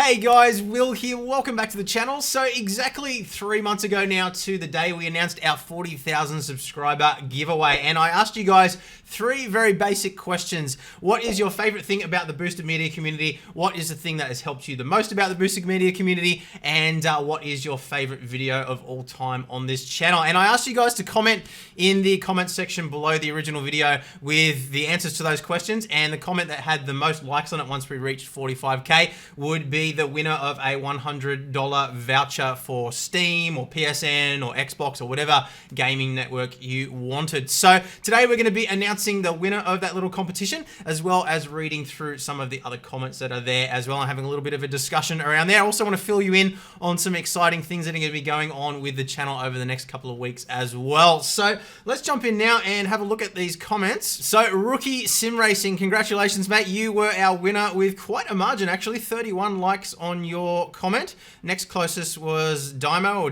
Hey guys, Will here. Welcome back to the channel. So exactly 3 months ago now to the day, we announced our 40,000 subscriber giveaway, and I asked you guys 3 very basic questions. What is your favorite thing about the Boosted Media community? What is the thing that has helped you the most about the Boosted Media community? And what is your favorite video of all time on this channel? And I asked you guys to comment in the comment section below the original video with the answers to those questions, and the comment that had the most likes on it once we reached 45k would be the winner of a $100 voucher for Steam or PSN or Xbox or whatever gaming network you wanted. So today we're going to be announcing the winner of that little competition, as well as reading through some of the other comments that are there as well and having a little bit of a discussion around there. I also want to fill you in on some exciting things that are going to be going on with the channel over the next couple of weeks as well. So let's jump in now and have a look at these comments. So Rookie Sim Racing, congratulations mate, you were our winner with quite a margin actually, 31 likes on your comment. Next closest was Demo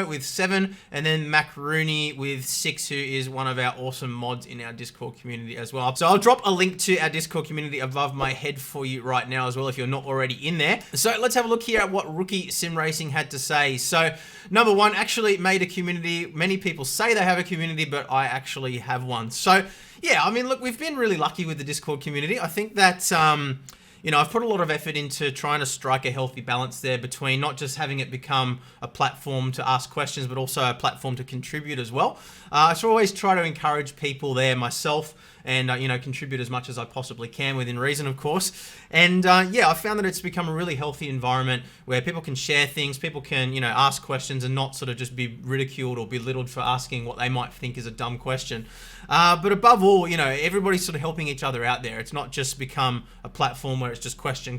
with 7, and then Macaroni with 6, who is one of our awesome mods in our Discord community as well. So I'll drop a link to our Discord community above my head for you right now as well if you're not already in there. So let's have a look here at what Rookie Sim Racing had to say. So number 1, actually made a community. Many people say they have a community, but I actually have one. So yeah, I mean, look, we've been really lucky with the Discord community. I think that you know, I've put a lot of effort into trying to strike a healthy balance there between not just having it become a platform to ask questions, but also a platform to contribute as well. I should always try to encourage people there myself and, you know, contribute as much as I possibly can within reason, of course. And yeah, I found that it's become a really healthy environment where people can share things, people can, you know, ask questions and not sort of just be ridiculed or belittled for asking what they might think is a dumb question. But above all, you know, everybody's sort of helping each other out there. It's not just become a platform where it's just question,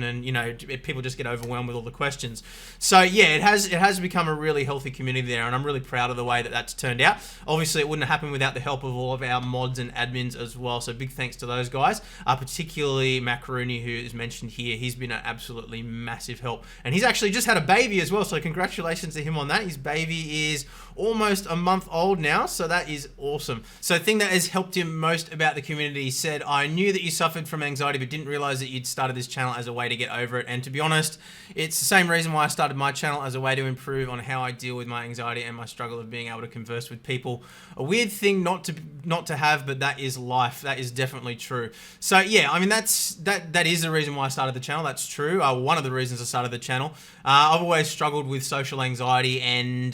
and, you know, people just get overwhelmed with all the questions. So yeah, it has become a really healthy community there, and I'm really proud of the way that that's turned out. Obviously, it wouldn't have happened without the help of all of our mods and admins as well, so big thanks to those guys, particularly Macaroni, who is mentioned here. He's been an absolutely massive help, and he's actually just had a baby as well, so congratulations to him on that. His baby is almost a month old now, so that is awesome. So the thing that has helped him most about the community, he said, I knew that you suffered from anxiety but didn't realize that you'd started this channel as a way to get over it, and to be honest, it's the same reason why I started my channel, as a way to improve on how I deal with my anxiety and my struggle of being able to converse with people. A weird thing not to have, but that is life. That is definitely true. So yeah, I mean, that is the reason why I started the channel. That's true. One of the reasons I started the channel. I've always struggled with social anxiety, and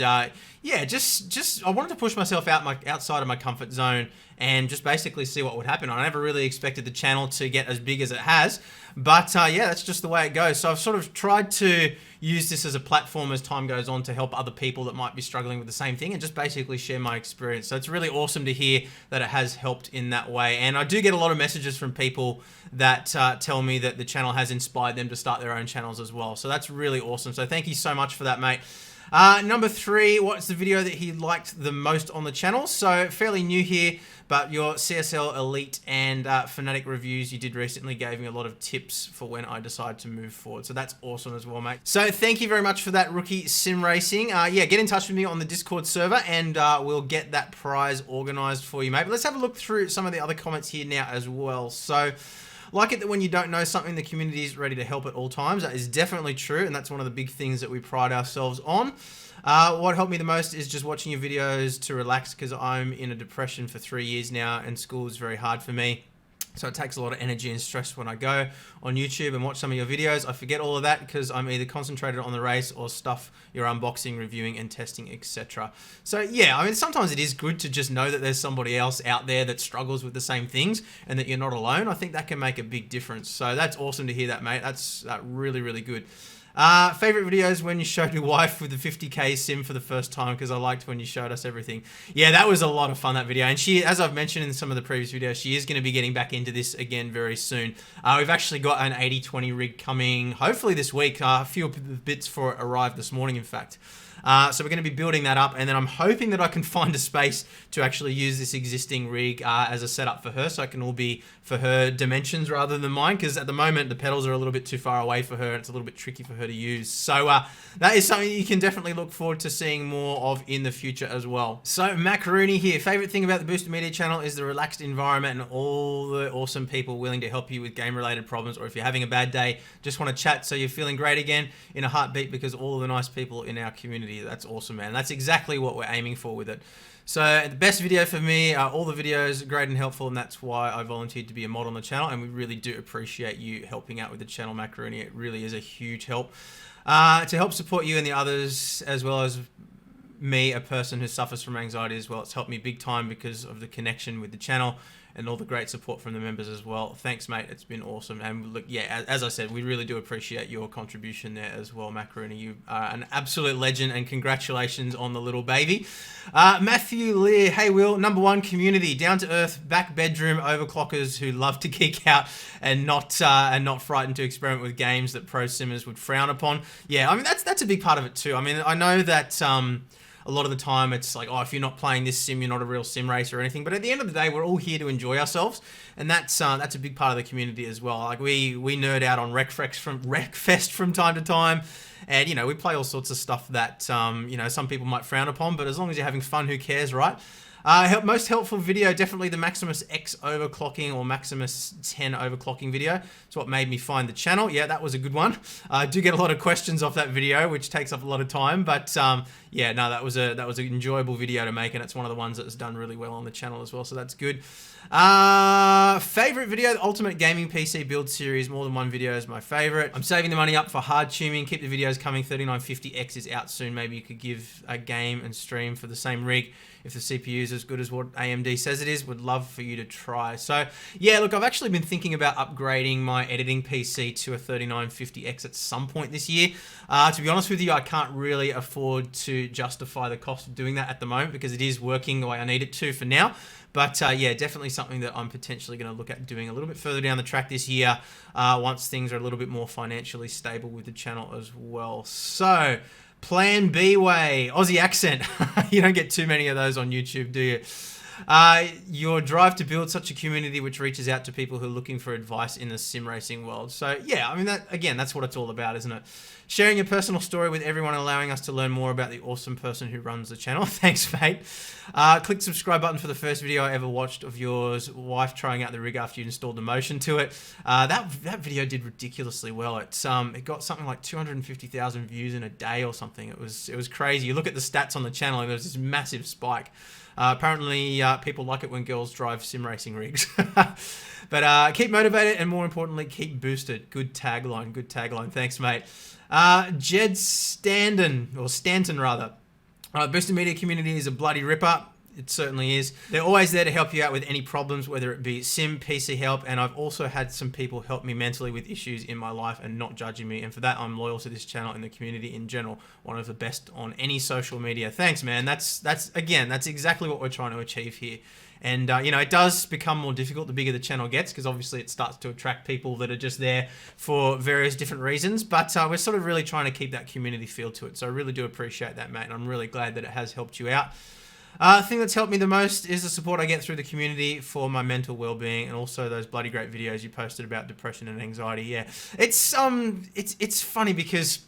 yeah, just I wanted to push myself outside of my comfort zone and just basically see what would happen. I never really expected the channel to get as big as it has, but yeah, that's just the way it goes. So I've sort of tried to use this as a platform as time goes on to help other people that might be struggling with the same thing and just basically share my experience. So it's really awesome to hear that it has helped in that way. And I do get a lot of messages from people that tell me that the channel has inspired them to start their own channels as well. So that's really awesome. So thank you so much for that, mate. Number 3, what's the video that he liked the most on the channel? So fairly new here, but your CSL Elite and FANATEC reviews you did recently gave me a lot of tips for when I decide to move forward. So that's awesome as well, mate. So thank you very much for that, Rookie Sim Racing. Yeah, get in touch with me on the Discord server and we'll get that prize organized for you, mate. But let's have a look through some of the other comments here now as well. So like it that when you don't know something, the community is ready to help at all times. That is definitely true, and that's one of the big things that we pride ourselves on. What helped me the most is just watching your videos to relax, because I'm in a depression for 3 years now, and school is very hard for me. So it takes a lot of energy and stress when I go on YouTube and watch some of your videos. I forget all of that because I'm either concentrated on the race or stuff you're unboxing, reviewing, and testing, etc. So yeah, I mean, sometimes it is good to just know that there's somebody else out there that struggles with the same things and that you're not alone. I think that can make a big difference. So that's awesome to hear that, mate. That's really, really good. Favorite videos when you showed your wife with the 50k sim for the first time, because I liked when you showed us everything. Yeah, that was a lot of fun, that video. And she, as I've mentioned in some of the previous videos, she is going to be getting back into this again very soon. We've actually got an 80/20 rig coming hopefully this week. A few bits for it arrived this morning, in fact. So we're going to be building that up, and then I'm hoping that I can find a space to actually use this existing rig as a setup for her, so it can all be for her dimensions rather than mine, because at the moment the pedals are a little bit too far away for her, and it's a little bit tricky for her to use. So that is something you can definitely look forward to seeing more of in the future as well. So Macaroni here, favorite thing about the Boosted Media channel is the relaxed environment and all the awesome people willing to help you with game related problems, or if you're having a bad day, just want to chat so you're feeling great again in a heartbeat because all of the nice people in our community. That's awesome, man. That's exactly what we're aiming for with it. So the best video for me, all the videos are great and helpful, and that's why I volunteered to be a mod on the channel, and we really do appreciate you helping out with the channel, Macaroni. It really is a huge help. To help support you and the others, as well as me, a person who suffers from anxiety as well. It's helped me big time because of the connection with the channel and all the great support from the members as well. Thanks, mate. It's been awesome. And look, yeah, as I said, we really do appreciate your contribution there as well, Macaroni. You are an absolute legend, and congratulations on the little baby. Matthew Lear, hey Will, #1 community, down to earth, back bedroom overclockers who love to geek out and not frightened to experiment with games that pro simmers would frown upon. Yeah, I mean that's a big part of it too. I mean, I know that a lot of the time it's like, oh, if you're not playing this sim, you're not a real sim racer or anything. But at the end of the day, we're all here to enjoy ourselves, and that's a big part of the community as well. Like we nerd out on Wreckfest from time to time, and you know we play all sorts of stuff that you know some people might frown upon. But as long as you're having fun, who cares, right? Most helpful video, definitely the Maximus X overclocking or Maximus 10 overclocking video. It's what made me find the channel. Yeah, that was a good one. I do get a lot of questions off that video, which takes up a lot of time. But yeah, no, that was an enjoyable video to make, and it's one of the ones that's done really well on the channel as well. So that's good. Favorite video, the Ultimate Gaming PC Build Series. More than one video is my favorite. I'm saving the money up for hard tuning. Keep the videos coming. 3950X is out soon. Maybe you could give a game and stream for the same rig. If the CPU is as good as what AMD says it is, would love for you to try. So yeah, look, I've actually been thinking about upgrading my editing PC to a 3950X at some point this year. To be honest with you, I can't really afford to justify the cost of doing that at the moment because it is working the way I need it to for now. But yeah, definitely something that I'm potentially going to look at doing a little bit further down the track this year once things are a little bit more financially stable with the channel as well. So Plan B way, Aussie accent. You don't get too many of those on YouTube, do you? Your drive to build such a community which reaches out to people who are looking for advice in the sim racing world. So yeah, I mean, that's what it's all about, isn't it? Sharing your personal story with everyone, allowing us to learn more about the awesome person who runs the channel. Thanks, mate. Click the subscribe button for the first video I ever watched of yours wife trying out the rig after you installed the motion to it. That video did ridiculously well. It got something like 250,000 views in a day or something. It was crazy. You look at the stats on the channel and there's this massive spike. Apparently, people like it when girls drive sim racing rigs. But keep motivated and, more importantly, keep boosted. Good tagline. Good tagline. Thanks, mate. Jed Stanton rather. Boosted Media community is a bloody ripper. It certainly is. They're always there to help you out with any problems, whether it be sim, PC help, and I've also had some people help me mentally with issues in my life and not judging me, and for that I'm loyal to this channel and the community in general. One of the best on any social media. Thanks, man. That's exactly what we're trying to achieve here. And you know, it does become more difficult the bigger the channel gets, because obviously it starts to attract people that are just there for various different reasons, but we're sort of really trying to keep that community feel to it. So I really do appreciate that, mate, and I'm really glad that it has helped you out. The thing that's helped me the most is the support I get through the community for my mental well-being, and also those bloody great videos you posted about depression and anxiety. Yeah, it's funny because,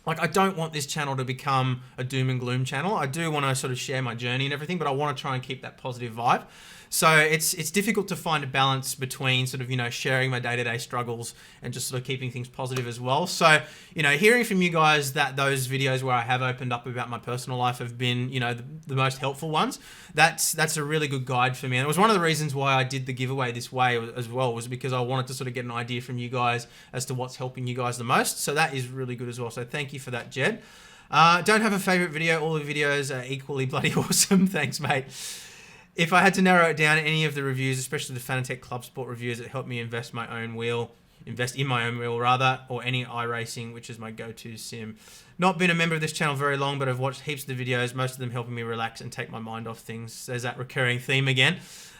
like, I don't want this channel to become a doom and gloom channel. I do want to sort of share my journey and everything, but I want to try and keep that positive vibe. So it's difficult to find a balance between sort of, you know, sharing my day-to-day struggles and just sort of keeping things positive as well. So, you know, hearing from you guys that those videos where I have opened up about my personal life have been, you know, the most helpful ones, that's a really good guide for me. And it was one of the reasons why I did the giveaway this way as well, was because I wanted to sort of get an idea from you guys as to what's helping you guys the most. So that is really good as well. So thank you for that, Jed. Don't have a favorite video. All the videos are equally bloody awesome. Thanks, mate. If I had to narrow it down, any of the reviews, especially the FANATEC Club Sport reviews, it helped me invest my own wheel. invest in my own wheel rather, or any iRacing, which is my go-to sim. Not been a member of this channel very long, but I've watched heaps of the videos, most of them helping me relax and take my mind off things. There's that recurring theme again.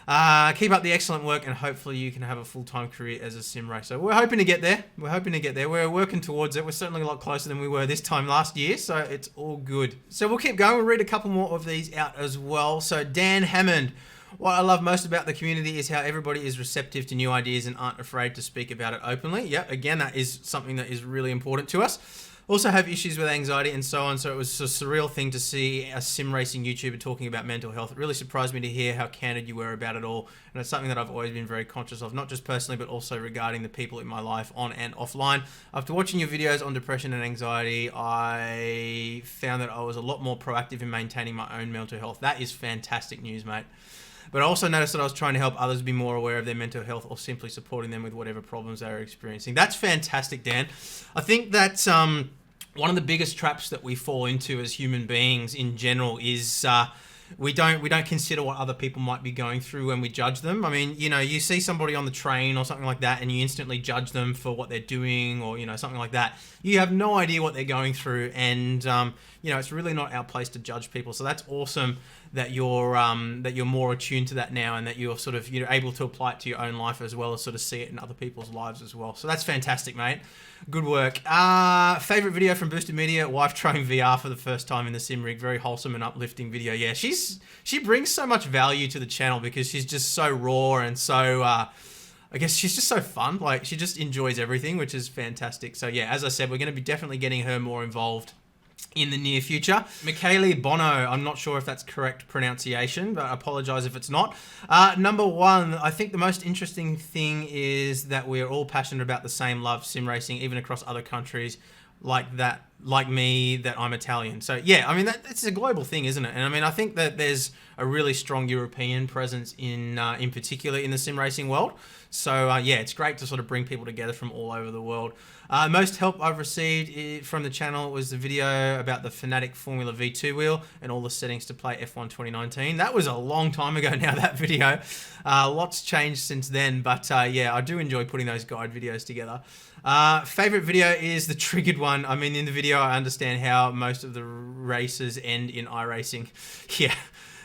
Keep up the excellent work, and hopefully you can have a full-time career as a sim racer. We're hoping to get there. We're working towards it. We're certainly a lot closer than we were this time last year, so it's all good. So we'll keep going. We'll read a couple more of these out as well. So Dan Hammond. What I love most about the community is how everybody is receptive to new ideas and aren't afraid to speak about it openly. Yep, again, that is something that is really important to us. Also have issues with anxiety and so on, so it was a surreal thing to see a sim racing YouTuber talking about mental health. It really surprised me to hear how candid you were about it all, and it's something that I've always been very conscious of, not just personally, but also regarding the people in my life on and offline. After watching your videos on depression and anxiety, I found that I was a lot more proactive in maintaining my own mental health. That is fantastic news, mate. But I also noticed that I was trying to help others be more aware of their mental health, or simply supporting them with whatever problems they are experiencing. That's fantastic, Dan. I think that's one of the biggest traps that we fall into as human beings in general is we don't consider what other people might be going through when we judge them. I mean, you know, you see somebody on the train or something like that, and you instantly judge them for what they're doing, or, you know, something like that. You have no idea what they're going through, and you know, it's really not our place to judge people. So that's awesome that you're more attuned to that now, and that you're sort of, you're able to apply it to your own life as well as sort of see it in other people's lives as well. So that's fantastic, mate. Good work. Favorite video from Boosted Media: wife trying VR for the first time in the sim rig. Very wholesome and uplifting video. Yeah, she brings so much value to the channel because she's just so raw and so I guess she's just so fun. Like, she just enjoys everything, which is fantastic. So yeah, as I said, we're going to be definitely getting her more involved in the near future. Michaeli Bono, I'm not sure if that's correct pronunciation, but I apologize if it's not. Number one, I think the most interesting thing is that we're all passionate about the same love, sim racing, even across other countries like me, that I'm Italian. So yeah, I mean, it's a global thing, isn't it? And I mean, I think that there's a really strong European presence in particular in the sim racing world. So yeah, it's great to sort of bring people together from all over the world. Most help I've received from the channel was the video about the FANATEC Formula V2 wheel and all the settings to play F1 2019. That was a long time ago now, that video. Lots changed since then, but yeah, I do enjoy putting those guide videos together. Favorite video is the triggered one. I mean, in the video, I understand how most of the races end in iRacing. Yeah.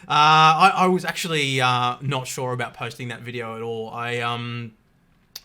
I was actually not sure about posting that video at all. I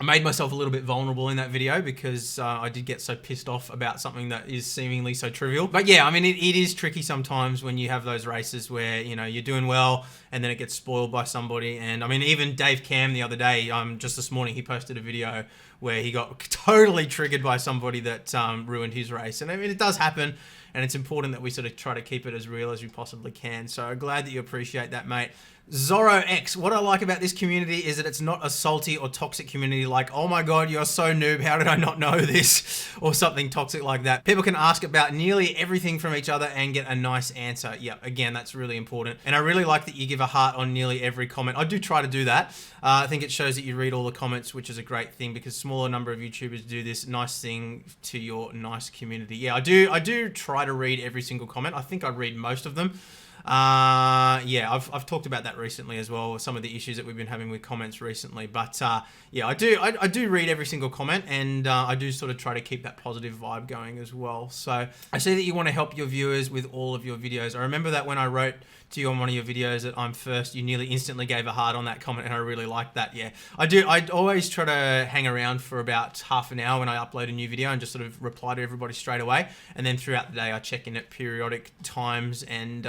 made myself a little bit vulnerable in that video because I did get so pissed off about something that is seemingly so trivial. But yeah, I mean, it is tricky sometimes when you have those races where, you know, you're doing well and then it gets spoiled by somebody. And I mean, even Dave Cam the other day, just this morning, he posted a video where he got totally triggered by somebody that ruined his race. And I mean, it does happen, and it's important that we sort of try to keep it as real as we possibly can. So glad that you appreciate that, mate. Zorro X, what I like about this community is that it's not a salty or toxic community like, oh my god, you're so noob, how did I not know this? Or something toxic like that. People can ask about nearly everything from each other and get a nice answer. Yeah, again, that's really important. And I really like that you give a heart on nearly every comment. I do try to do that. I think it shows that you read all the comments, which is a great thing, because smaller number of YouTubers do this nice thing to your nice community. Yeah, I do try to read every single comment. I think I read most of them. Yeah, I've talked about that recently as well, some of the issues that we've been having with comments recently, but yeah, I do read every single comment, and I do sort of try to keep that positive vibe going as well. So I see that you want to help your viewers with all of your videos. I remember that when I wrote to you on one of your videos that I'm first, you nearly instantly gave a heart on that comment, and I really liked that. Yeah, I always try to hang around for about half an hour when I upload a new video and just sort of reply to everybody straight away, and then throughout the day I check in at periodic times and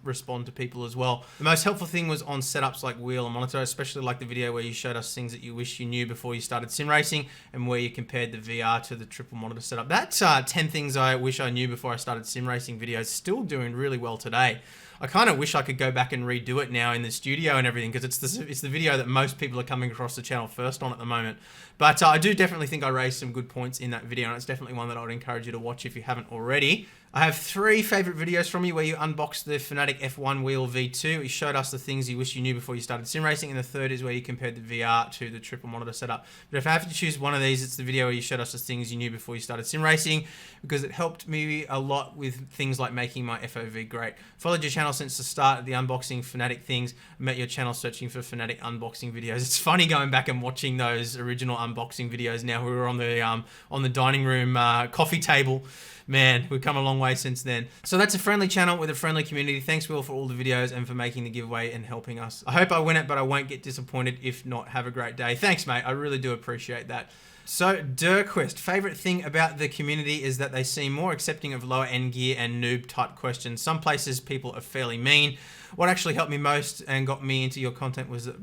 respond to people as well. The most helpful thing was on setups like wheel and monitor, especially like the video where you showed us things that you wish you knew before you started sim racing, and where you compared the VR to the triple monitor setup. That's 10 things I wish I knew before I started sim racing videos. Still doing really well today. I kind of wish I could go back and redo it now in the studio and everything, because it's the video that most people are coming across the channel first on at the moment. But I do definitely think I raised some good points in that video, and it's definitely one that I would encourage you to watch if you haven't already. I have 3 favorite videos from you where you unboxed the FANATEC F1 Wheel V2. You showed us the things you wish you knew before you started sim racing, and the third is where you compared the VR to the triple monitor setup. But if I have to choose one of these, it's the video where you showed us the things you knew before you started sim racing, because it helped me a lot with things like making my FOV great. Followed your channel since the start of the unboxing FANATEC things. I met your channel searching for FANATEC unboxing videos. It's funny going back and watching those original unboxing videos now. We were on the dining room coffee table. Man, we've come a long way since then. So that's a friendly channel with a friendly community. Thanks, Will, for all the videos and for making the giveaway and helping us. I hope I win it, but I won't get disappointed if not. Have a great day. Thanks, mate. I really do appreciate that. So, Dirquist, favorite thing about the community is that they seem more accepting of lower end gear and noob type questions. Some places people are fairly mean. What actually helped me most and got me into your content was that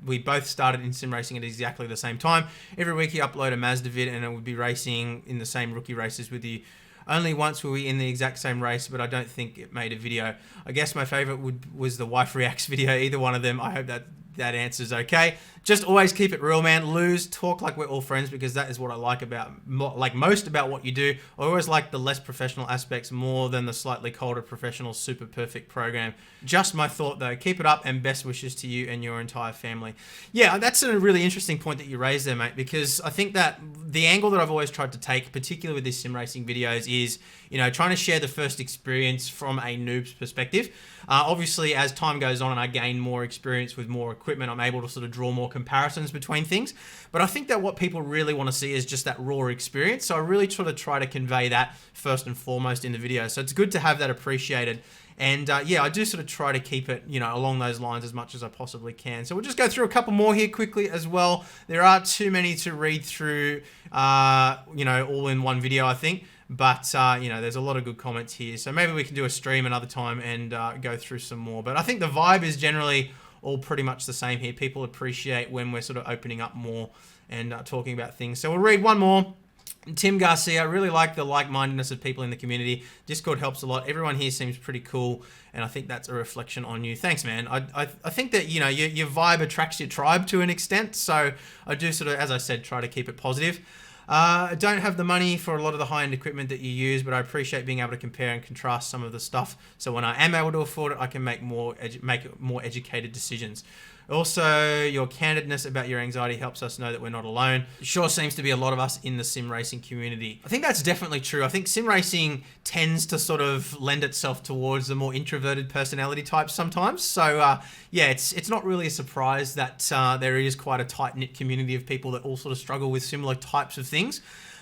we both started in sim racing at exactly the same time. Every week you upload a Mazda vid and it would be racing in the same rookie races with you. Only once were we in the exact same race, but I don't think it made a video. I guess my favorite was the wife reacts video. Either one of them. I hope that answer's okay. Just always keep it real, man. Lose, talk like we're all friends, because that is what I like most about what you do. I always like the less professional aspects more than the slightly colder professional super perfect program. Just my thought though. Keep it up and best wishes to you and your entire family. Yeah, that's a really interesting point that you raised there, mate, because I think that the angle that I've always tried to take, particularly with these sim racing videos, is, you know, trying to share the first experience from a noob's perspective. Obviously, as time goes on and I gain more experience with more equipment, I'm able to sort of draw more comparisons between things. But I think that what people really want to see is just that raw experience. So I really sort of try to convey that first and foremost in the video. So it's good to have that appreciated. And yeah, I do sort of try to keep it, you know, along those lines as much as I possibly can. So we'll just go through a couple more here quickly as well. There are too many to read through, you know, all in one video, I think. But, you know, there's a lot of good comments here. So maybe we can do a stream another time and go through some more. But I think the vibe is generally all pretty much the same here. People appreciate when we're sort of opening up more and talking about things. So we'll read one more. Tim Garcia, really like the like-mindedness of people in the community. Discord helps a lot. Everyone here seems pretty cool, and I think that's a reflection on you. Thanks, man. I think that, you know, your vibe attracts your tribe to an extent, so I do sort of, as I said, try to keep it positive. I don't have the money for a lot of the high-end equipment that you use, but I appreciate being able to compare and contrast some of the stuff. So when I am able to afford it, I can make more educated decisions. Also, your candidness about your anxiety helps us know that we're not alone. It sure seems to be a lot of us in the sim racing community. I think that's definitely true. I think sim racing tends to sort of lend itself towards the more introverted personality types sometimes. So yeah, it's not really a surprise that there is quite a tight-knit community of people that all sort of struggle with similar types of things.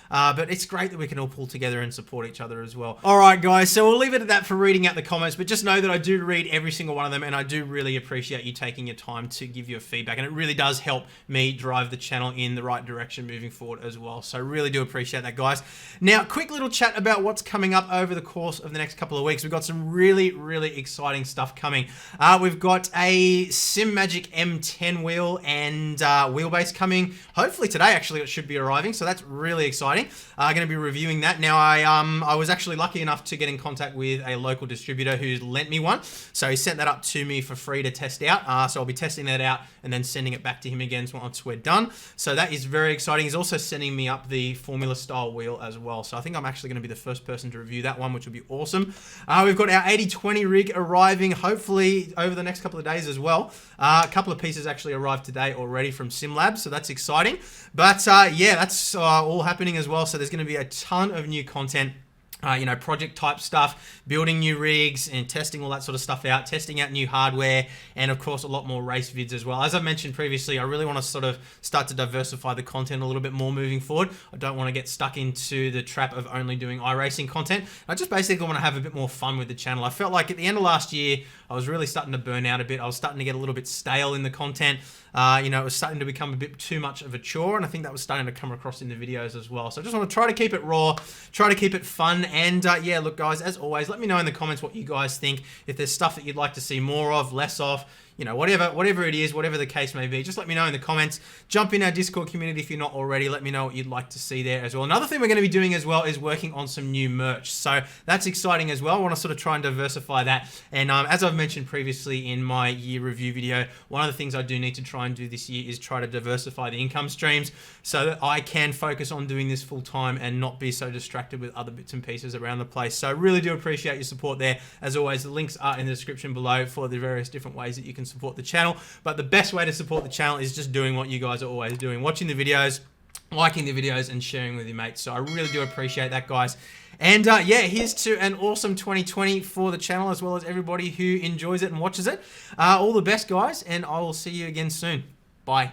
But it's great that we can all pull together and support each other as well. All right, guys, so we'll leave it at that for reading out the comments, but just know that I do read every single one of them, and I do really appreciate you taking your time to give your feedback, and it really does help me drive the channel in the right direction moving forward as well. So really do appreciate that, guys. Now, quick little chat about what's coming up over the course of the next couple of weeks. We've got some really, really exciting stuff coming. We've got a SimMagic M10 wheel and wheelbase coming. Hopefully today, actually, it should be arriving, so that's really exciting. Going to be reviewing that. Now, I was actually lucky enough to get in contact with a local distributor who's lent me one. So he sent that up to me for free to test out. So I'll be testing that out and then sending it back to him again once we're done. So that is very exciting. He's also sending me up the Formula style wheel as well. So I think I'm actually going to be the first person to review that one, which will be awesome. We've got our 80/20 rig arriving hopefully over the next couple of days as well. A couple of pieces actually arrived today already from SimLab, so that's exciting. But yeah, that's all happening as well. So there's going to be a ton of new content. You know, project type stuff, building new rigs and testing all that sort of stuff out, testing out new hardware, and of course a lot more race vids as well. As I mentioned previously, I really want to sort of start to diversify the content a little bit more moving forward. I don't want to get stuck into the trap of only doing iRacing content. I just basically want to have a bit more fun with the channel. I felt like at the end of last year, I was really starting to burn out a bit. I was starting to get a little bit stale in the content. You know, it was starting to become a bit too much of a chore, and I think that was starting to come across in the videos as well. So I just want to try to keep it raw, try to keep it fun, and yeah, look guys, as always, let me know in the comments what you guys think. If there's stuff that you'd like to see more of, less of, you know, whatever it is, whatever the case may be, just let me know in the comments. Jump in our Discord community if you're not already. Let me know what you'd like to see there as well. Another thing we're going to be doing as well is working on some new merch. So that's exciting as well. I want to sort of try and diversify that. And as I've mentioned previously in my year review video, one of the things I do need to try and do this year is try to diversify the income streams so that I can focus on doing this full time and not be so distracted with other bits and pieces around the place. So I really do appreciate your support there. As always, the links are in the description below for the various different ways that you can support the channel. But the best way to support the channel is just doing what you guys are always doing, watching the videos, liking the videos, and sharing with your mates. So I really do appreciate that, guys. And yeah, here's to an awesome 2020 for the channel, as well as everybody who enjoys it and watches it. All the best, guys, and I will see you again soon. Bye.